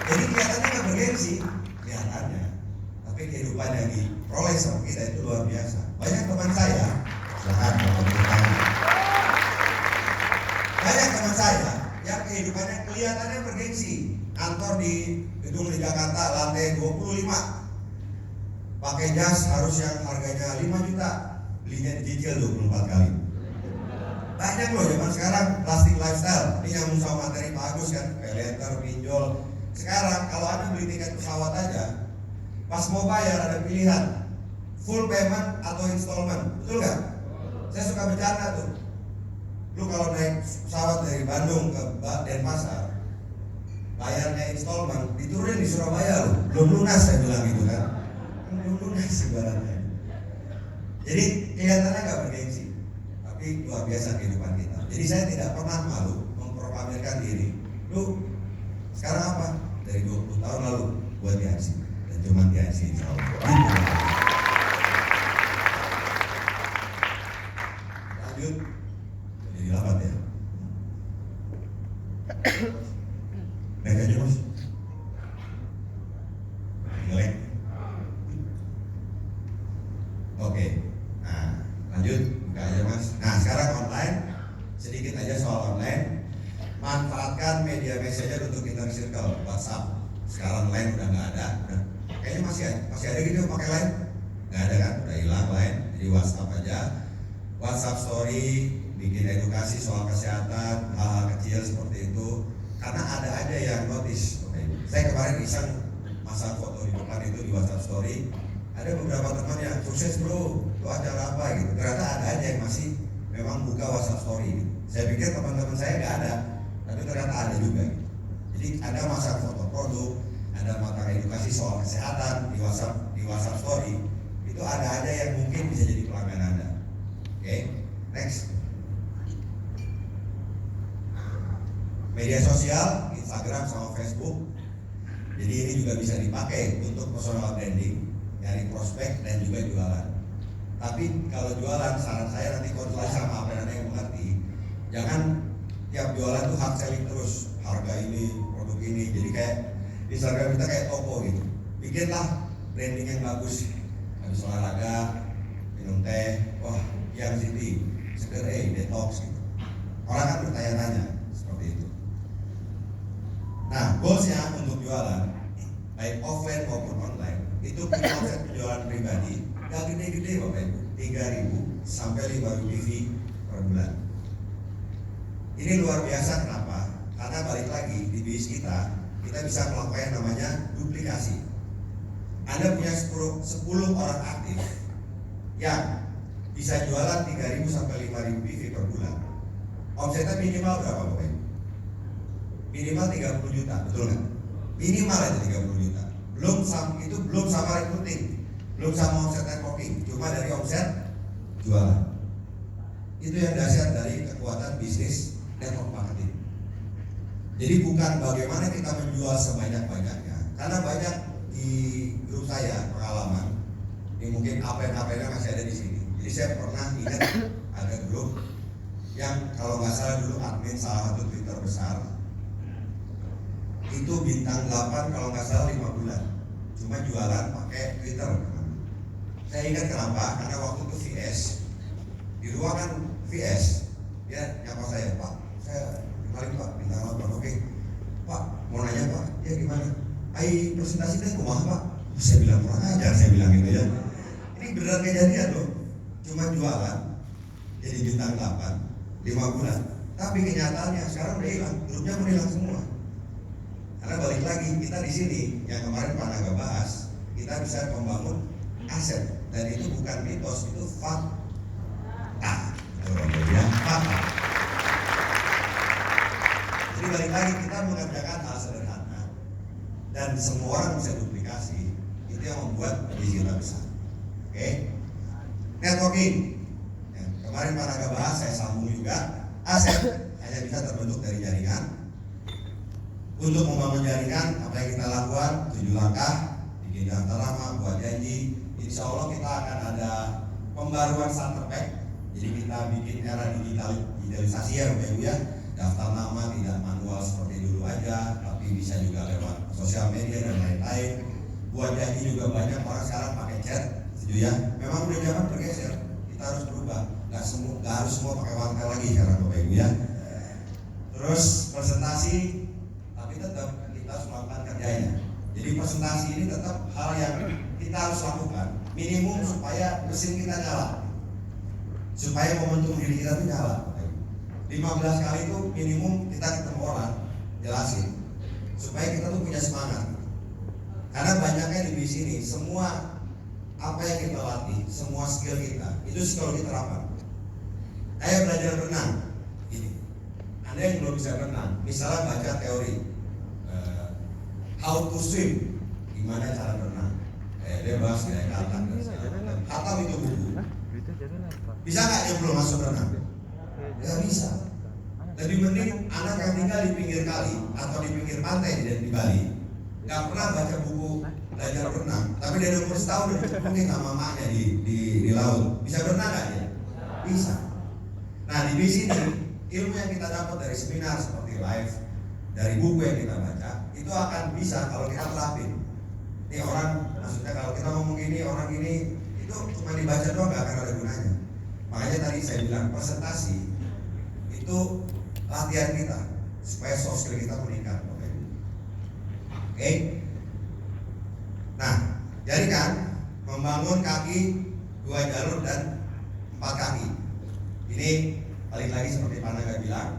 Jadi kelihatannya nggak bergengsi, kelihatannya. Tapi kehidupan yang diperoleh sama kita itu luar biasa. Banyak teman saya, silahkan kalau bertanya. Banyak teman saya yang kehidupannya kelihatannya bergengsi. Kantor di gedung di Jakarta lantai 25, pakai jas harus yang harganya 5 juta, belinya dicicil 24 kali. Banyak loh zaman sekarang plastik lifestyle. Ini yang musuh materi bagus kan, peleter, pinjol. Sekarang kalau Anda beli tiket pesawat aja, pas mau bayar ada pilihan full payment atau installment, betul nggak? Saya suka bercanda tuh. Lu kalau naik pesawat dari Bandung ke Denpasar, bayarnya installment, diturunin di Surabaya loh, belum lunas saya bilang gitu kan. Belum lunas ibaratnya. Jadi kelihatannya nggak bergengsi, tapi luar biasa kehidupan kita. Jadi saya tidak pernah malu memproklamirkan diri. Lu sekarang apa? Dari 20 tahun lalu buat di IC dan cuma di IC insya Allah. Lanjut, jadi 8 ya. Naik aja mas. Jelek. Oke, nah lanjut, buka aja mas. Nah sekarang online, sedikit aja soal online. Manfaatkan media messenger untuk inner circle, WhatsApp. Sekarang line udah nggak ada, kayaknya masih ada gitu pakai line, nggak ada kan, udah hilang line. Jadi WhatsApp aja, WhatsApp story, bikin edukasi soal kesehatan, hal-hal kecil seperti itu. Karena ada aja yang notice. Saya kemarin iseng masang foto di depan itu di WhatsApp story. Ada beberapa teman yang sukses bro, itu acara apa gitu. Ternyata ada aja yang masih memang buka WhatsApp story gitu. Saya pikir teman-teman saya nggak ada, tapi ternyata ada juga gitu. Jadi ada masang foto produk, ada mata edukasi soal kesehatan di WhatsApp story. Itu ada aja yang mungkin bisa jadi pelanggan Anda. Oke, next. Media sosial, Instagram sama Facebook. Jadi ini juga bisa dipakai untuk personal branding, nyari prospek dan juga jualan. Tapi kalau jualan, saran saya nanti konsultasi sama apa yang Anda yang mengerti. Jangan tiap jualan tuh hard selling terus, harga ini, produk ini. Jadi kayak Instagram kita kayak toko gitu. Bikinlah branding yang bagus. Habis olahraga, minum teh, wah yang City, seger detox gitu. Orang kan bertanya-tanya seperti itu. Nah, goalsnya untuk jualan, baik offline maupun online, itu punya omset penjualan pribadi gak gede-gede Bapak Ibu, 3.000 sampai 5.000 PV per bulan. Ini luar biasa kenapa? Karena balik lagi di bisnis kita bisa melakukan yang namanya duplikasi. Anda punya 10 orang aktif yang bisa jualan 3.000 sampai 5.000 PV per bulan. Omsetnya minimal berapa Bapak Ibu? Minimal 30 juta, betul nggak? Minimal itu 30 juta. Belum sama recruiting, belum sama omset networking, cuma dari omset jualan. Itu yang dasar dari kekuatan bisnis network marketing. Jadi bukan bagaimana kita menjual sebanyak-banyaknya, karena banyak di grup saya pengalaman. Ini mungkin apa-apanya masih ada di sini. Jadi saya pernah ingat ada grup yang kalau nggak salah dulu admin salah satu Twitter besar. Itu bintang 8 kalau nggak salah 5 bulan, cuma jualan pakai Twitter. Saya ingat kenapa? Karena waktu itu VS di ruangan VS dia nyapa saya, Pak, saya kemarin Pak bintang 8, oke Pak mau nanya Pak, ya gimana? Presentasi deh kumaha Pak? Saya bilang kurang ajar, saya bilang gitu ya. Ini beneran kejadian loh, cuma jualan jadi bintang 8 5 bulan, tapi kenyataannya sekarang udah hilang, grupnya udah hilang semua. Karena balik lagi kita di sini yang kemarin Pak Naga bahas, kita bisa membangun aset dan itu bukan mitos, itu fakta. Jadi balik lagi kita mengerjakan hal sederhana dan semua orang bisa duplikasi, itu yang membuat bisnis kita besar. Oke, networking. Kemarin Pak Naga bahas, saya sambung juga. Aset hanya bisa terbentuk dari jaringan. Untuk membangun jaringan, apa yang kita lakukan? 7 langkah, bikin daftar lama, buat janji. Insya Allah kita akan ada pembaruan starter pack. Jadi kita bikin era digitalisasi ya Bapak Ibu ya. Daftar nama tidak manual seperti dulu aja, tapi tapi bisa juga lewat sosial media dan lain-lain. Buat janji juga banyak orang sekarang pakai chat, setuju ya? Memang udah zaman bergeser, kita harus berubah. Gak harus semua pakai wartel lagi sekarang Bapak Ibu ya. Terus presentasi, tapi tetap kita harus melakukan kerjanya. Jadi presentasi ini tetap hal yang kita harus lakukan, minimum supaya mesin kita nyala, supaya momentum diri kita itu nyala. 15 kali itu minimum kita ketemu orang, jelasin, supaya kita tuh punya semangat. Karena banyaknya di sini, semua apa yang kita latih, semua skill kita, itu psikologi terapan. Kayak belajar berenang, ini. Anda yang belum bisa berenang, misalnya baca teori how to swim, gimana cara berenang, bebas, kayak kata, atau itu buku. Bisa nggak yang belum masuk berenang? Nggak bisa. Lebih mending anak yang tinggal di pinggir kali atau di pinggir pantai di Bali, nggak pernah baca buku belajar berenang, tapi dari umur setahun udah dicemplungin sama mamanya di laut. Bisa berenang nggak dia? Bisa. Nah di sini ilmu yang kita dapat dari seminar seperti live, dari buku yang kita baca, itu akan bisa kalau kita terapin. Ini orang, maksudnya kalau kita ngomong ini, orang ini, itu cuma dibaca doang nggak akan ada gunanya. Makanya tadi saya bilang presentasi itu latihan kita supaya soft skill kita meningkat. Oke. Nah, jadi kan membangun kaki 2 jalur dan 4 kaki. Ini balik lagi seperti Pak Naga bilang,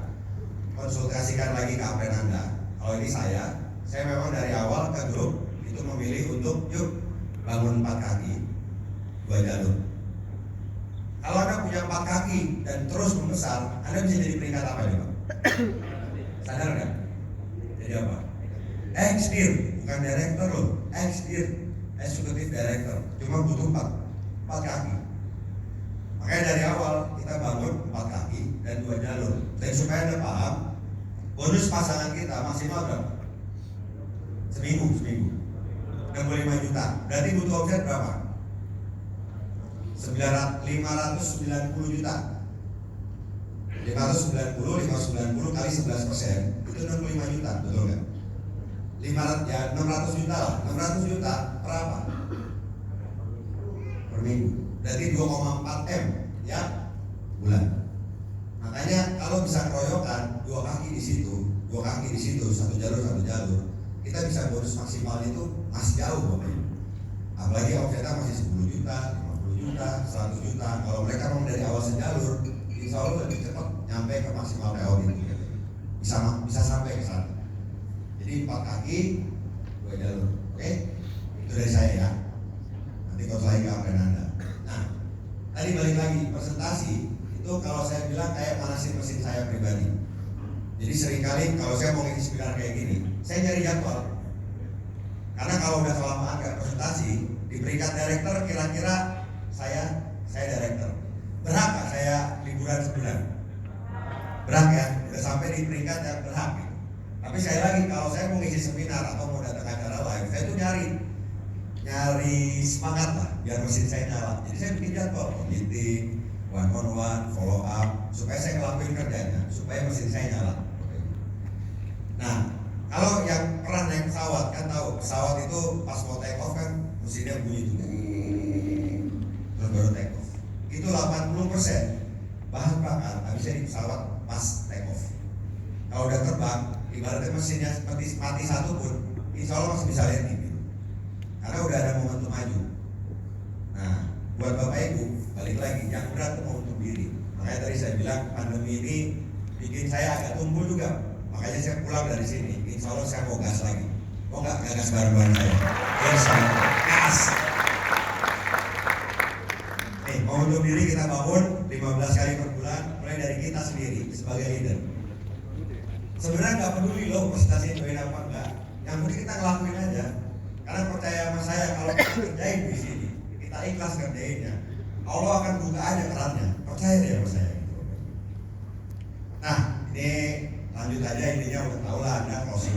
konsultasikan lagi ke apren Anda. Kalau ini saya memang dari awal ke grup itu memilih untuk yuk bangun 4 kaki 2 jalur. Kalau Anda punya 4 kaki dan terus membesar, Anda bisa jadi peringkat apa nih Pak? Sadar nggak? Jadi apa? Ex-dir, bukan director loh. Ex-dir, executive director. Cuma butuh 4 kaki. Makanya dari awal kita bangun 4 kaki dan 2 jalur. Dan supaya Anda paham, bonus pasangan kita maksimal berapa? Seminggu 65 juta. Berarti butuh omset berapa? 590 juta. 590 kali 11% itu 65 juta, betul nggak? 600 juta lah. 600 juta per apa? Per minggu. Berarti 2,4 M ya bulan. Makanya kalau bisa keroyokan 2 kaki di situ, 1 jalur, kita bisa bonus maksimal itu masih jauh Bapak. Apalagi omsetnya masih 10 juta, 50 juta, 100 juta. Kalau mereka mau dari awal sejalur, insya Allah lebih cepat nyampe ke maksimal PO itu. Bisa sampai ke sana. Jadi 4 kaki 2 jalur. Oke? Itu dari saya ya. Nanti kalau saya ke apren Anda. Nah, tadi balik lagi presentasi itu kalau saya bilang kayak manasin mesin saya pribadi. Jadi seringkali kalau saya mau ngisi seminar kayak gini, saya nyari jadwal. Karena kalau udah kelamaan nggak presentasi, di peringkat director kira-kira saya director. Berhak nggak saya liburan sebulan? Berhak ya, udah sampai di peringkat yang berhak gitu. Tapi saya lagi kalau saya mau ngisi seminar atau mau datang acara live, saya tuh nyari semangat lah biar mesin saya nyala. Jadi saya bikin jadwal meeting, one on one, follow up, supaya saya ngelakuin kerjanya, supaya mesin saya nyala. Nah, kalau yang pernah naik pesawat kan tahu, pesawat itu pas mau take off kan mesinnya bunyi tuh, terus baru take off. Itu 80% bahan bakar habisnya di pesawat pas take off. Kalau udah terbang, ibaratnya mesinnya seperti mati satu pun, insya Allah masih bisa landing gitu. Karena udah ada momentum maju. Nah, buat Bapak Ibu, balik lagi, yang berat itu momentum diri. Makanya tadi saya bilang pandemi ini bikin saya agak tumbuh juga. Makanya saya pulang dari sini, insya Allah saya mau gas lagi. Mau nggak gas bareng-bareng saya? Yes, gas. Nih, momentum diri kita bangun 15 kali per bulan, mulai dari kita sendiri sebagai leader. Sebenarnya nggak peduli loh presentasi join apa enggak, yang penting kita ngelakuin aja. Karena percaya sama saya, kalau kita kerjain di sini, kita ikhlas kerjainnya, Allah akan buka aja kerannya. Percaya deh sama saya. Nah, ini lanjut aja, intinya udah tahu lah Anda closing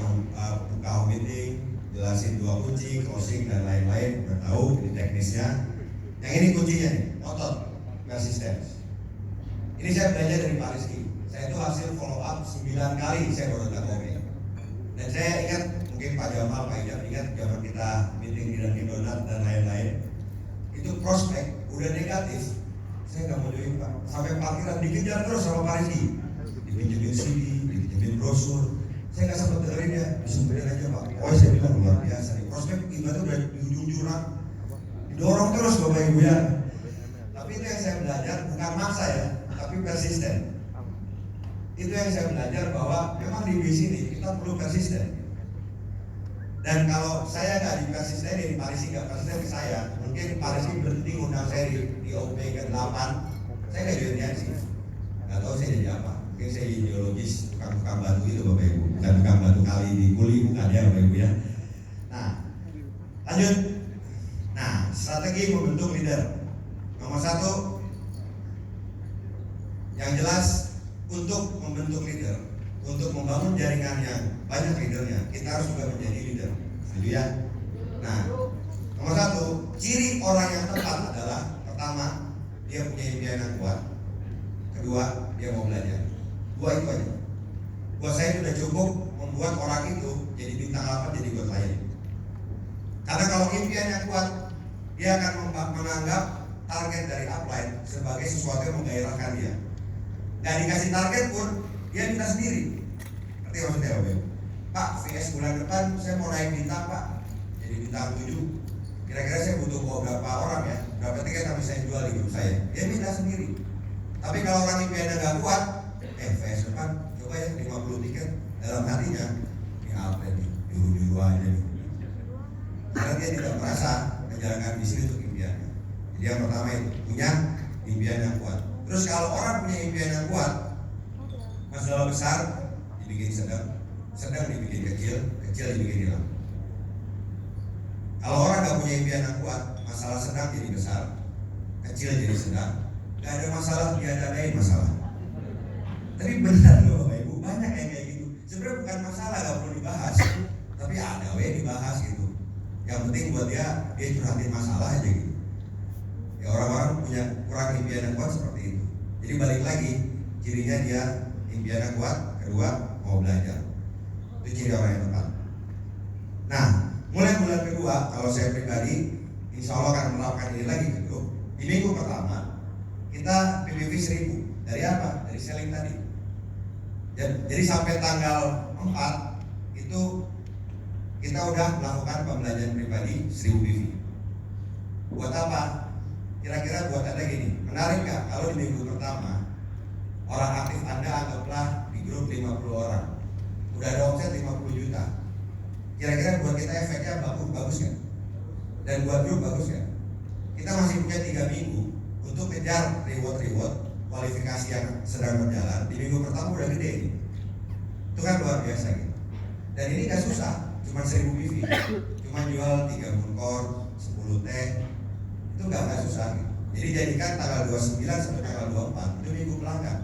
buka home meeting, jelasin 2 kunci, closing dan lain-lain, udah tahu ini teknisnya. Yang ini kuncinya nih, otot, persistence. Ini saya belajar dari Pak Rizky. Saya itu hasil follow up 9 kali saya baru datang COVID. Dan saya ingat Pak Jamal, Pak Ijam ingat zaman kita meeting di Dunkin Donat dan lain-lain, itu prospek udah negatif, saya nggak mau join Pak, sampai parkiran dikejar terus sama Pak Rizky, dipinjemin CD, dipinjemin brosur, saya nggak sempat dengerin ya, disumberin aja Pak. Oh saya bilang luar biasa nih, prospek ibarat udah di ujung jurang, didorong terus Bapak Ibu ya. Tapi itu yang saya belajar, bukan maksa ya, tapi persisten. Itu yang saya belajar bahwa memang di sini kita perlu persisten. Dan kalau saya nggak di persistenin, Pak Rizky nggak persisten ke saya, mungkin Pak Rizky berhenti ngundang saya di OP ke-8, saya nggak jadi sih. Nggak tahu saya jadi apa. Mungkin saya ideologis, tukang batu itu Bapak Ibu, bukan tukang batu kali di kuli, bukan ya Bapak Ibu ya. Nah, lanjut. Nah, strategi membentuk leader. Nomor 1, yang jelas untuk membentuk leader, untuk membangun jaringan yang banyak leadernya, kita harus juga menjadi leader. Setuju ya? Nah, nomor 1, ciri orang yang tepat adalah pertama, dia punya impian yang kuat. Kedua, dia mau belajar. Dua itu aja. Buat saya sudah cukup membuat orang itu jadi bintang 8, jadi buat klien. Karena kalau impian yang kuat, dia akan menganggap target dari upline sebagai sesuatu yang menggairahkan dia. Nggak dikasih target pun, dia minta sendiri. Ngerti maksudnya Bapak? Pak, VS bulan depan saya mau naik bintang Pak, jadi bintang 7. Kira-kira saya butuh bawa berapa orang ya? Berapa tiket yang bisa jual di grup saya? Dia minta sendiri. Tapi kalau orang impiannya nggak kuat, VS depan coba ya 50 tiket. Dalam hatinya, ini apa nih? Juru-juru aja nih. Karena dia tidak merasa menjalankan misi untuk impiannya. Jadi yang pertama itu punya impian yang kuat. Terus kalau orang punya impian yang kuat, masalah besar dibikin sedang, sedang dibikin kecil, kecil dibikin hilang. Kalau orang nggak punya impian yang kuat, masalah sedang jadi besar, kecil jadi sedang, nggak ada masalah diadain masalah. Tapi benar loh Bapak Ibu, banyak yang kayak gitu. Sebenarnya bukan masalah, nggak perlu dibahas, tapi ada dibahas gitu. Yang penting buat dia curhatin masalah aja gitu. Ya orang-orang punya kurang impian yang kuat seperti itu. Jadi balik lagi, cirinya dia impian yang kuat, kedua mau belajar. Itu ciri orang yang tepat. Nah, mulai bulan kedua, kalau saya pribadi, insya Allah akan menerapkan ini lagi ke grup. Di minggu pertama, kita PPV 1000. Dari apa? Dari selling tadi. Jadi sampai tanggal 4, itu kita udah melakukan pembelajaran pribadi 1000 PV. Buat apa? Kira-kira buat Anda gini, menarik nggak kalau di minggu pertama orang aktif Anda anggaplah di grup 50 orang, udah ada omset 50 juta. Kira-kira buat kita efeknya bagus nggak? Dan buat grup bagus nggak? Kita masih punya 3 minggu untuk kejar reward kualifikasi yang sedang berjalan. Di minggu pertama udah gede ini. Itu kan luar biasa gitu. Dan ini nggak susah, cuma 1000 PV, cuma jual 3 munkor, 10 teh. Itu nggak susah gitu. Jadi jadikan tanggal 29 sampai tanggal 24 itu minggu pelanggan.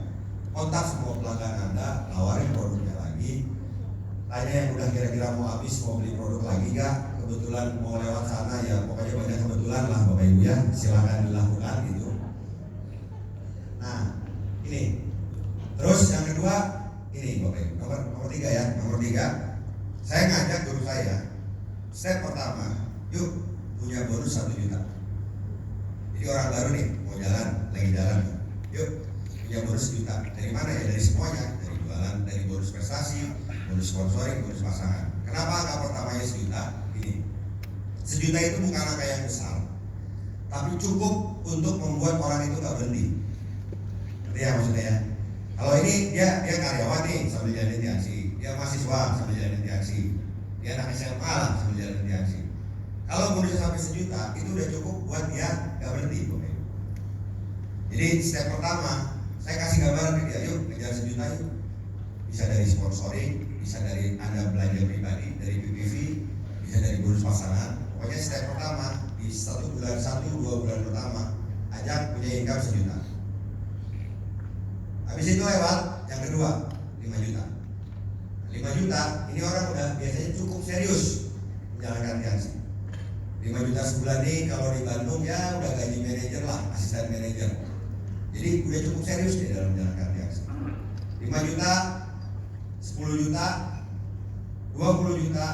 Kontak semua pelanggan Anda, tawarin produknya lagi. Tanya yang udah kira-kira mau habis, mau beli produk lagi nggak? Kebetulan mau lewat sana ya, pokoknya banyak kebetulan lah Bapak Ibu ya, silakan dilakukan gitu. Nah, ini. Terus yang kedua, ini Bapak Ibu, nomor 3 ya, nomor 3. Saya ngajak guru saya. Step pertama, yuk punya bonus 1 juta. Jadi orang baru nih mau jalan, lagi jalan, yuk punya bonus 1 juta. Dari mana ya? Dari semuanya, dari jualan, dari bonus prestasi, bonus sponsoring, bonus pasangan. Kenapa angka pertamanya 1 juta? Ini 1 juta itu bukan angka yang besar, tapi cukup untuk membuat orang itu nggak berhenti. Ngerti ya maksudnya ya? Kalau ini dia karyawan nih sambil jalan di aksi, dia mahasiswa sambil jalan di aksi, dia anak SMA lah sambil jalan di aksi. Kalau bonusnya sampai 1 juta, itu udah cukup buat dia gak berhenti. Jadi step pertama, saya kasih gambaran ke dia, yuk kejar 1 juta yuk. Bisa dari sponsoring, bisa dari Anda belanja pribadi, dari PPV, bisa dari bonus pasangan. Pokoknya step pertama, di 1 bulan, 1-2 bulan pertama, ajak punya income 1 juta. Habis itu lewat, yang kedua, 5 juta. 5 juta, ini orang udah biasanya cukup serius menjalankan Tiansi. 5 juta sebulan nih kalau di Bandung ya udah gaji manajer lah, asisten manajer. Jadi udah cukup serius deh dalam menjalankan Tiansi. 5 juta, 10 juta, 20 juta,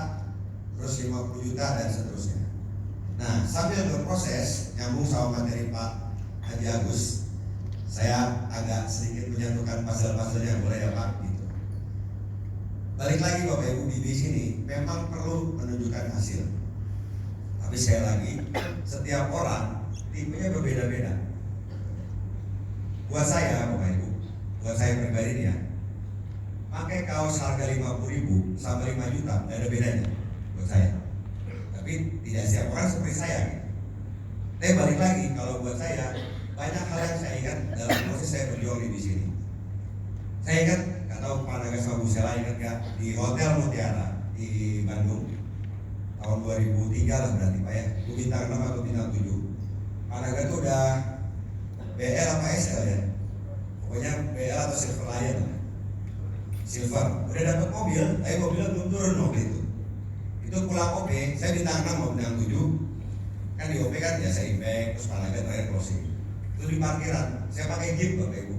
terus 50 juta dan seterusnya. Nah, sambil berproses nyambung sama materi Pak Haji Agus, saya agak sedikit menyatukan puzzle-puzzlenya, boleh ya Pak? Gitu. Balik lagi Bapak Ibu, di sini memang perlu menunjukkan hasil. Tapi sekali lagi, setiap orang tipenya berbeda-beda. Buat saya Bapak Ibu, buat saya pribadi nih ya, pakai kaos harga 50.000 sampai 5 juta nggak ada bedanya buat saya. Tapi tidak setiap orang seperti saya. Tapi balik lagi, kalau buat saya banyak hal yang saya ingat dalam proses saya berjuang di sini. Saya ingat, nggak tahu Pak Naga sama Bu Sela ingat nggak, di Hotel Mutiara di Bandung tahun 2003 lah berarti Pak ya, Bu bintang 6 atau bintang 7. Pak Naga tuh udah BL apa SL ya, pokoknya BL atau Silver Lion, Silver, udah dapat mobil, tapi mobilnya belum turun waktu itu. Itu pulang OP, saya bintang 6 mau bintang 7. Kan di OP kan biasa impact, terus Pak Naga terakhir closing. Itu di parkiran, saya pakai Jeep Bapak Ibu.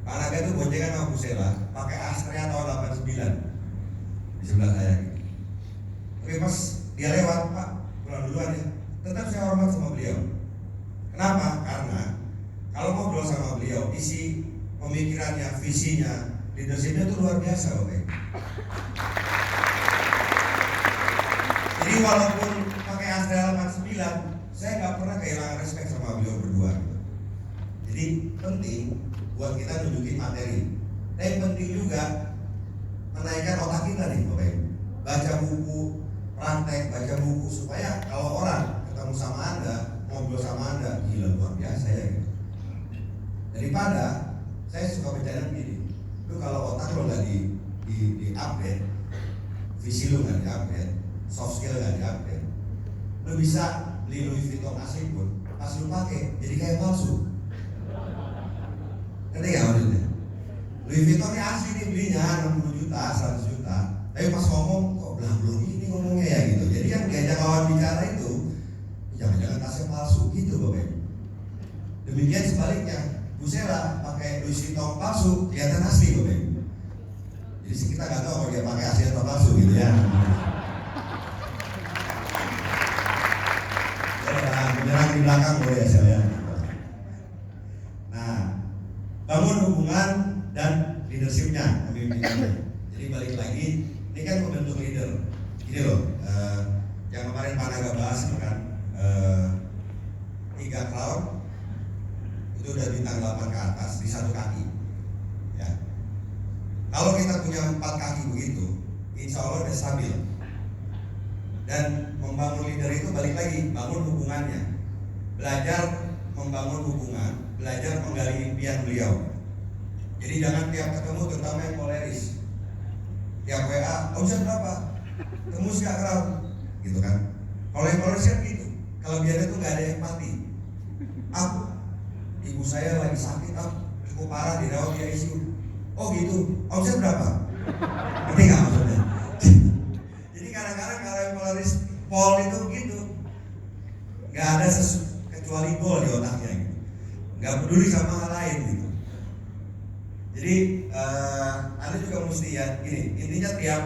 Pak Naga itu boncengan sama Bu Sela, pakai Astrea tahun 89 di sebelah saya gitu. Tapi pas dia lewat, Pak pulang duluan ya, tetap saya hormat sama beliau. Kenapa? Karena kalau ngobrol sama beliau, isi pemikirannya, visinya, leadershipnya itu luar biasa Bapak Ibu. Jadi walaupun pakai Astrea 89, saya nggak pernah kehilangan respect sama beliau berdua. Jadi penting buat kita nunjukin materi, tapi penting juga menaikkan otak kita nih Bapak Ibu. Baca buku, praktek, baca buku supaya kalau orang ketemu sama Anda, ngobrol sama Anda, gila luar biasa ya gitu. Daripada saya suka bercanda begini, lu kalau otak lo nggak di update, visi lu nggak di update, soft skill nggak di update, lu bisa beli Louis Vuitton asli pun pas lu pakai jadi kayak palsu. Ngerti nggak maksudnya? Louis Vuitton ini asli nih belinya 60 juta, 100 juta, tapi pas ngomong kok belang-belang ini ngomongnya ya gitu. Jadi yang diajak lawan bicara itu jangan-jangan tasnya palsu gitu Bapak Ibu. Demikian sebaliknya, Bu Sela pakai Louis Vuitton palsu kelihatan asli Bapak Ibu. Jadi kita nggak tahu kalau dia pakai asli atau palsu gitu ya. Menyerang di belakang boleh ya saya. Nah, bangun hubungan dan leadershipnya, pemimpinannya. Jadi balik lagi, ini kan membentuk leader. Ini loh, yang kemarin Pak Naga bahas kan, 3 crown itu udah bintang 8 ke atas di satu kaki. Ya. Kalau kita punya 4 kaki begitu, insya Allah udah stabil. Dan membangun leader itu balik lagi, bangun hubungannya, belajar membangun hubungan, belajar menggali impian beliau. Jadi jangan tiap ketemu, terutama yang koleris, tiap WA, omset berapa? Temu gak crowd, gitu kan? Kalau yang koleris kan gitu, kalau biarnya tuh nggak ada empati. Ibu saya lagi sakit, cukup parah dirawat di ICU. Oh gitu, omset berapa? Ngerti nggak maksudnya? Jadi kadang-kadang kalau yang koleris Paul itu gitu, nggak ada kecuali gol di otaknya gitu, nggak peduli sama hal lain gitu. Jadi Anda juga mesti ya gini, intinya tiap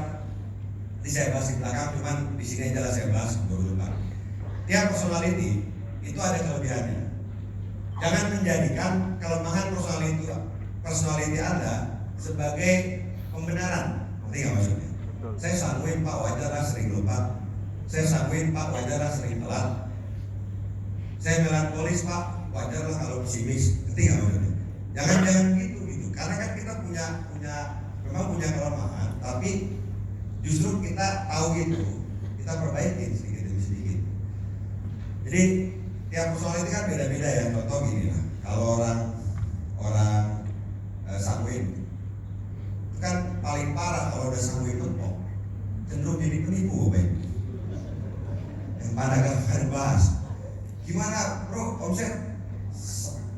ini saya bahas di belakang, cuman di sini aja lah saya bahas baru lupa. Tiap personality itu ada kelebihannya. Jangan menjadikan kelemahan personality Anda sebagai pembenaran. Ngerti nggak maksudnya? Saya sangguin Pak wajar lah sering lupa. Saya sangguin Pak wajar lah sering telat. Saya melankolis Pak, wajar lah kalau pesimis. Ngerti nggak maksudnya? Jangan gitu. Karena kan kita memang punya kelemahan, tapi justru kita tahu itu, kita perbaiki sedikit demi sedikit. Jadi tiap personality kan beda-beda ya. Contoh gini lah, kalau orang sanguin itu kan paling parah kalau udah sanguin mentok, cenderung jadi penipu Bapak. Yang pada akan bahas, gimana bro omset?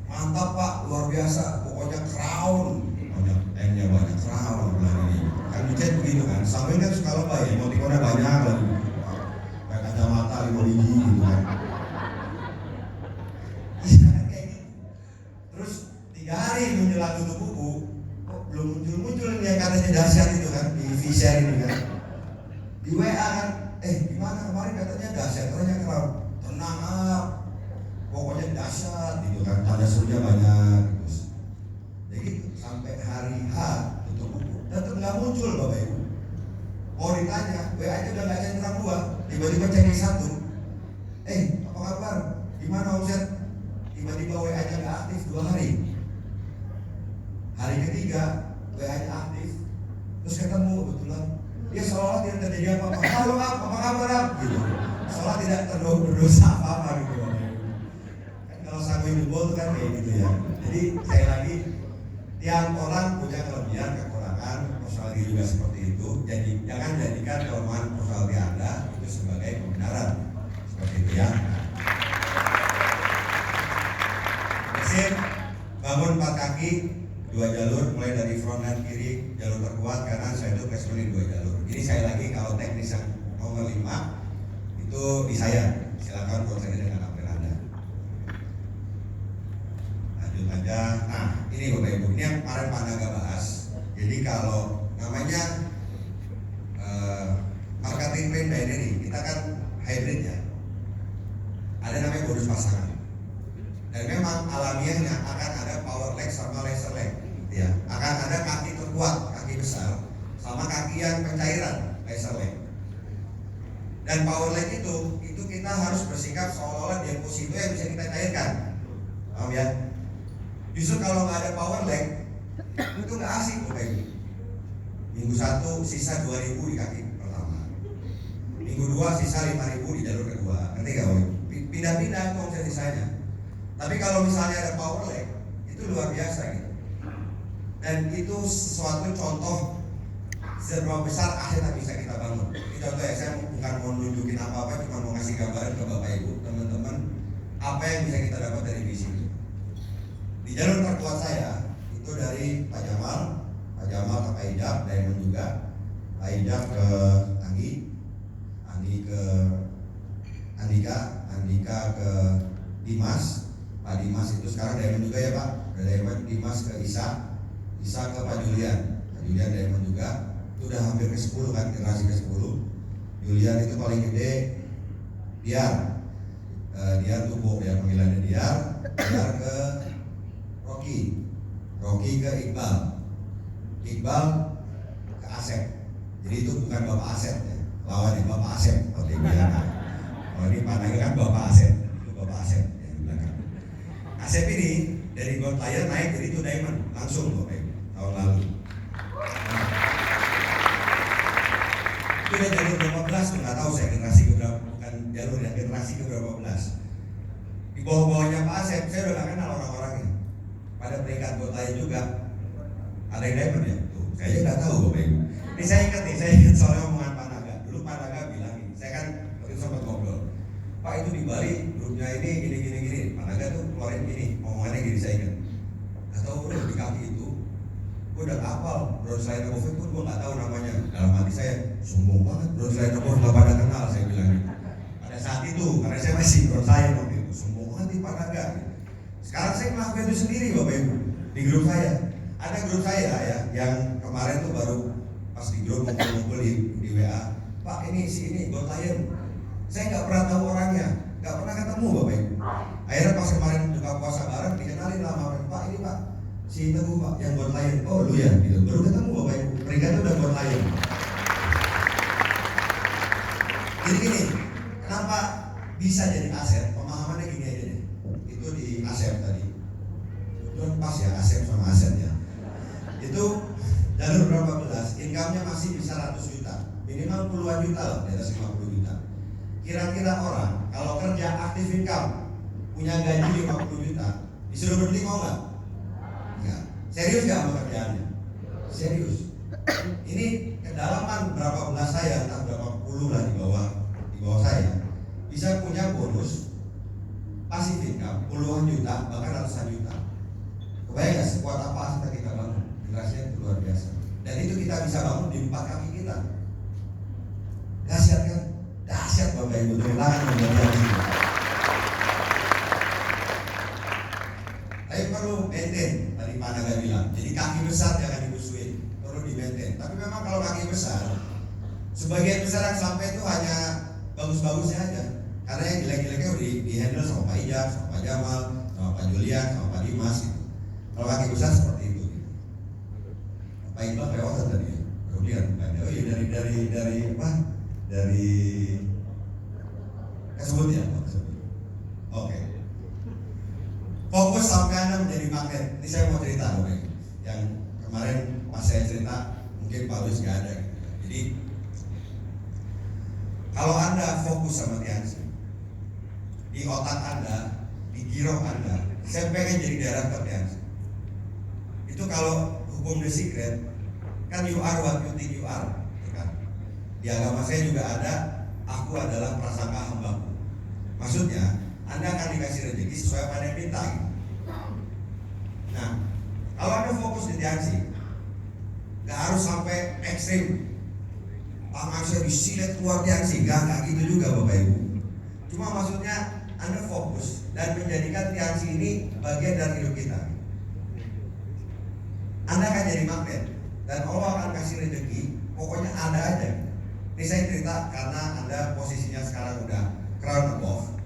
Mantap Pak, luar biasa, pokoknya crown, banyak M-nya banyak crown bulan ini. Kan dicet begitu kan, sampai kan suka lebay ya, emotikonnya banyak lagi, kayak kacamata 5 biji gitu kan. Iya kayak gitu. Terus 3 hari menjelang tutup buku, kok belum muncul yang katanya dahsyat itu kan di V-share ini kan. Di WA kan, Gimana kemarin katanya dahsyat, katanya crowd. Tenang pokoknya dahsyat gitu kan, tanda serunya banyak gitu. Jadi sampai hari H tutup buku, tetap nggak muncul Bapak Ibu. Mau ditanya, WA aja udah nggak centang 2, tiba-tiba cek satu. Apa kabar? Gimana omset? Tiba-tiba WA-nya nggak aktif 2 hari. Hari ketiga WA-nya aktif, terus ketemu kebetulan. Dia seolah tidak terjadi apa-apa. Halo apa kabar gitu. Seolah tidak berdosa apa-apa gitu. Kan kalau sanggul jebol itu kan kayak gitu ya. Jadi saya lagi, tiap orang punya kelebihan, kekurangan, personality juga seperti itu. Jadi jangan jadikan kelemahan personality Anda itu sebagai pembenaran. Seperti itu ya. Mesin bangun 4 kaki, 2 jalur, mulai dari front dan kiri, jalur terkuat kanan, saya itu placement 2 jalur. Ini saya lagi kalau teknis yang nomor 5 itu di saya. Silakan konsen dengan upgrade Anda. Lanjut aja. Nah, ini Bapak Ibu, ini yang kemarin Pak Naga bahas. Jadi kalau namanya marketing plan by ini, kita kan hybrid ya. Ada namanya bonus pasangan. Dan memang alamiahnya akan ada power leg sama laser leg. Ya, akan ada kaki terkuat, kaki besar, sama kaki yang pencairan, laser leg. Dan power leg itu kita harus bersikap seolah-olah deposito yang bisa kita cairkan. Paham ya? Justru kalau nggak ada power leg, itu nggak asik Bapak Ibu. Minggu 1 sisa 2.000 di kaki pertama. Minggu 2 sisa 5.000 di jalur kedua. Ngerti nggak Bapak Ibu? Pindah-pindah itu omset sisanya. Tapi kalau misalnya ada power leg, itu luar biasa gitu. Dan itu sesuatu contoh seberapa besar aset yang bisa kita bangun. Ini contoh ya, saya bukan mau nunjukin apa-apa, cuma mau ngasih gambaran ke Bapak Ibu, teman-teman, apa yang bisa kita dapat dari visi ini. Di jalur terkuat saya, itu dari Pak Jamal ke Pak Ijak, Diamond juga, Pak Ijak ke Anggi ke Andika ke Dimas, Pak Dimas itu sekarang Diamond juga ya Pak, dari Diamond Dimas ke Isa ke Pak Julian Diamond juga, itu udah hampir ke 10 kan, generasi ke 10. Julian itu paling gede, Diar Tubuh ya panggilannya Diar ke Rocky ke Iqbal ke Asep. Jadi itu bukan Bapak Asep ya, lawannya Bapak Asep kalau dia bilang. Kalau ini panahnya kan Bapak Asep, itu Bapak Asep ya di belakang. Asep ini dari gold player naik jadi itu diamond langsung Bapak Ibu tahun lalu. Itu udah jalur berapa belas tuh, nggak tahu saya generasi keberapa, bukan jalur yang generasi keberapa belas. Di bawah-bawahnya Pak Asep, saya udah gak kenal orang-orangnya. Pada peringkat gold player juga ada yang diamond ya, tuh saya aja nggak tahu Bapak Ibu. Ini saya ingat soal omongan Pak Naga. Dulu Pak Naga bilang ini, saya kan waktu itu sempat ngobrol, Pak itu di Bali grupnya ini gini. Pak Naga tuh keluarin gini, omongannya gini saya ingat. Atau udah di kaki itu, gue udah hafal bronze liner movement pun gue nggak tahu namanya. Dalam hati saya, sombong banget bronze liner movement nggak pada kenal, saya bilang gitu. Pada saat itu, karena saya masih bronze liner waktu itu, sombong banget nih Pak Naga. Sekarang saya melakukan itu sendiri Bapak Ibu di grup saya. Ada grup saya ya, yang kemarin tuh baru pas di grup ngumpul di WA, Pak ini gold lion. Saya nggak pernah tahu orangnya, nggak pernah ketemu Bapak Ibu. Akhirnya pas kemarin buka puasa bareng dikenalin lah sama Pak ini Pak si Teguh Pak yang gold lion. Oh lu ya, gitu. Baru ketemu Bapak Ibu, peringkatnya udah gold lion. Jadi gini, kenapa bisa jadi aset? Pemahamannya gini aja deh. Itu di aset tadi. Itu pas ya aset sama aset ya. Itu jalur berapa belas, income-nya masih bisa 100 juta, minimal puluhan juta lah, di atas 50 juta. Kira-kira orang kalau kerja aktif income punya gaji 50 juta, disuruh berhenti mau nggak? Nggak. Serius nggak sama kerjaannya? Serius. Ini kedalaman berapa belas saya, entah berapa puluh lah di bawah saya, bisa punya bonus pasif income puluhan juta, bahkan ratusan juta. Kebayang nggak sekuat apa aset kita bangun? Generasinya itu luar biasa. Dan itu kita bisa bangun di 4 kaki kita. Dahsyat kan? Dahsyat Bapak Ibu, tulang menjadi. Tapi perlu maintain, tadi Pak Naga bilang. Jadi kaki besar jangan dimusuhin, perlu di maintain. Tapi memang kalau kaki besar, Sebagian besar yang sampai itu hanya bagus-bagusnya aja, karena yang jelek-jeleknya udah di handle sama Pak Ijak, sama Pak Jamal, sama Pak Julian, sama Pak Dimas gitu. Kalau kaki besar seperti itu gitu. Pak Iqbal perawatan tadi ya, kemudian oh iya dari apa? Dari kesebut ya, Oke. Fokus sampai Anda menjadi magnet. Ini saya mau cerita loh, yang kemarin pas saya cerita mungkin Pak Luis nggak ada gitu. Jadi kalau Anda fokus sama Tiansi, di otak Anda, di giroh Anda, saya pengen jadi director Tiansi. Itu kalau hukum The Secret, kan you are what you think you are, ya kan? Di agama saya juga ada, aku adalah prasangka hambaku. Maksudnya, Anda akan dikasih rezeki sesuai apa yang minta. Gitu. Nah, kalau Anda fokus di Tiansi, nggak harus sampai ekstrim. Tangan saya disilet keluar Tiansi, nggak gitu juga Bapak Ibu. Cuma maksudnya Anda fokus dan menjadikan Tiansi ini bagian dari hidup kita. Anda akan jadi magnet dan Allah akan kasih rezeki, pokoknya ada aja. Ini saya cerita karena Anda posisinya sekarang udah crown above.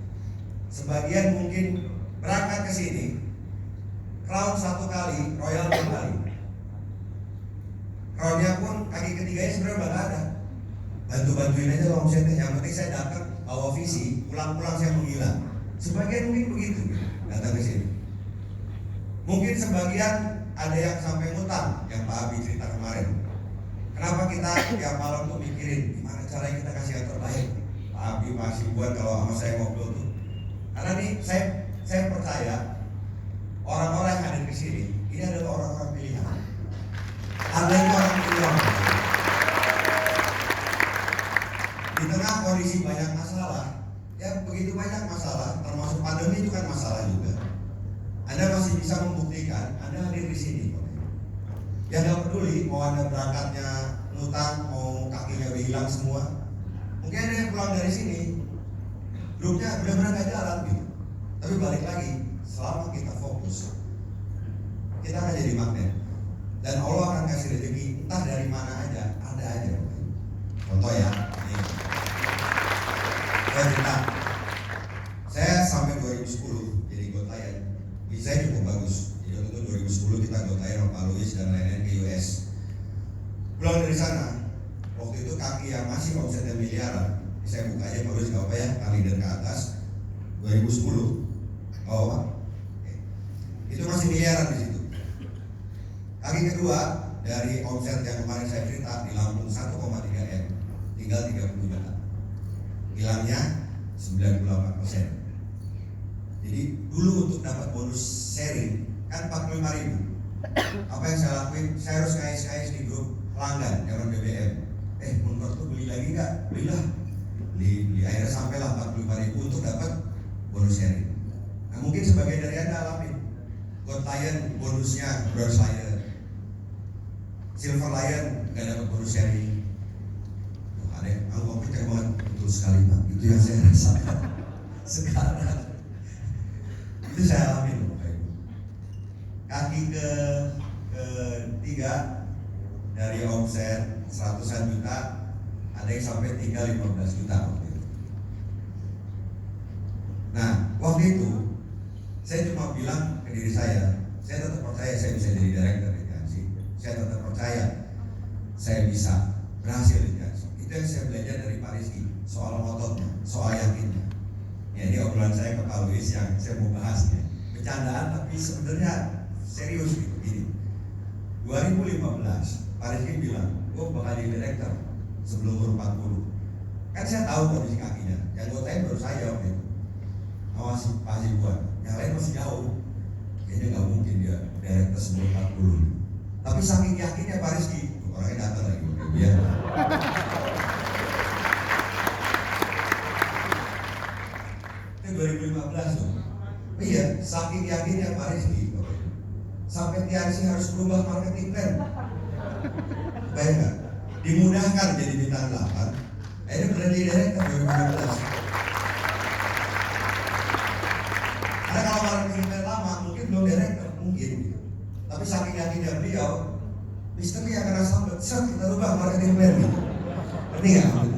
Sebagian mungkin berangkat ke sini, crown 1 kali, royal 2 kali. Crownnya pun kaki ketiganya sebenarnya udah nggak ada. Bantu-bantuin aja omsetnya, yang penting saya dapat bawa visi, pulang-pulang saya menghilang. Sebagian mungkin begitu, datang ke sini. Mungkin sebagian ada yang sampai ngutang, yang Pak Abi cerita kemarin. Kenapa kita tiap malam tuh mikirin gimana caranya kita kasih yang terbaik? Pak Abi masih buat kalau sama saya ngobrol tuh. Karena nih saya percaya orang-orang yang hadir di sini ini adalah orang-orang pilihan. Anda itu orang pilihan. Di tengah kondisi banyak masalah, ya begitu banyak masalah, termasuk pandemi itu kan masalah juga. Anda masih bisa membuktikan Anda hadir di sini. Ya nggak peduli mau Anda berangkatnya ngutang, mau kakinya udah hilang semua. Mungkin ada yang pulang dari sini, grupnya benar-benar nggak jalan gitu. Tapi balik lagi, selama kita fokus, kita akan jadi magnet. Dan Allah akan kasih rezeki entah dari mana aja, ada aja. Contoh ya, nih. Saya cerita, saya sampai 2010 jadi GoTayan. Saya cukup bagus. Jadi waktu itu 2010 kita GoTayan sama Pak Luis dan lain-lain ke US. Pulang dari sana, waktu itu kaki yang masih omsetnya miliaran. Saya buka aja Pak Luis nggak apa ya, kali dan ke atas. 2010, oh Pak, itu masih miliaran di situ. Kaki kedua dari omset yang kemarin saya cerita di Lampung 1,3 M, tinggal 30 juta. Hilangnya 98%. Jadi dulu untuk dapat bonus sharing kan 45.000. Apa yang saya lakuin? Saya harus ngais-ngais di grup pelanggan zaman BBM. Menurut lu beli lagi nggak? Belilah. Beli akhirnya sampailah 45.000 untuk dapat bonus sharing. Nah mungkin sebagian dari Anda alamin. Gold Lion bonusnya Bronze Lion, Silver Lion nggak dapat bonus sharing. Ada yang aku percaya banget, betul sekali Pak. Itu yang saya rasakan sekarang. Itu saya alami loh Bapak Ibu. Kaki ketiga dari omset 100-an juta, ada yang sampai tinggal 15 juta waktu itu. Nah waktu itu saya cuma bilang ke diri saya tetap percaya saya bisa jadi director di Tiansi. Saya tetap percaya saya bisa berhasil di Tiansi. Itu yang saya belajar dari Pak Rizky, soal ototnya, soal yakinnya. Ya, ini obrolan saya ke Pak Luis yang saya mau bahas ya. Bercandaan tapi sebenarnya serius gitu. Gini, 2015 Pak Rizky bilang, gue bakal jadi director sebelum umur 40. Kan saya tahu kondisi kakinya. Yang gue tanya baru saya waktu itu. Masih buat. Yang lain masih jauh. Kayaknya nggak mungkin dia director sebelum 40. Tapi saking yakinnya Pak Rizky, orangnya datang lagi ya. Itu 2015 tuh. Iya, saking yakinnya Pak Rizky sampai Tiansi harus berubah marketing plan. Bayang nggak? Dimudahkan jadi bintang 8. Akhirnya berhenti director 2015. Karena kalau marketing plan lama mungkin belum director, mungkin. Tapi saking yakinnya beliau, misteri akan sambut, kita rubah marketing plan gitu. Ngerti nggak?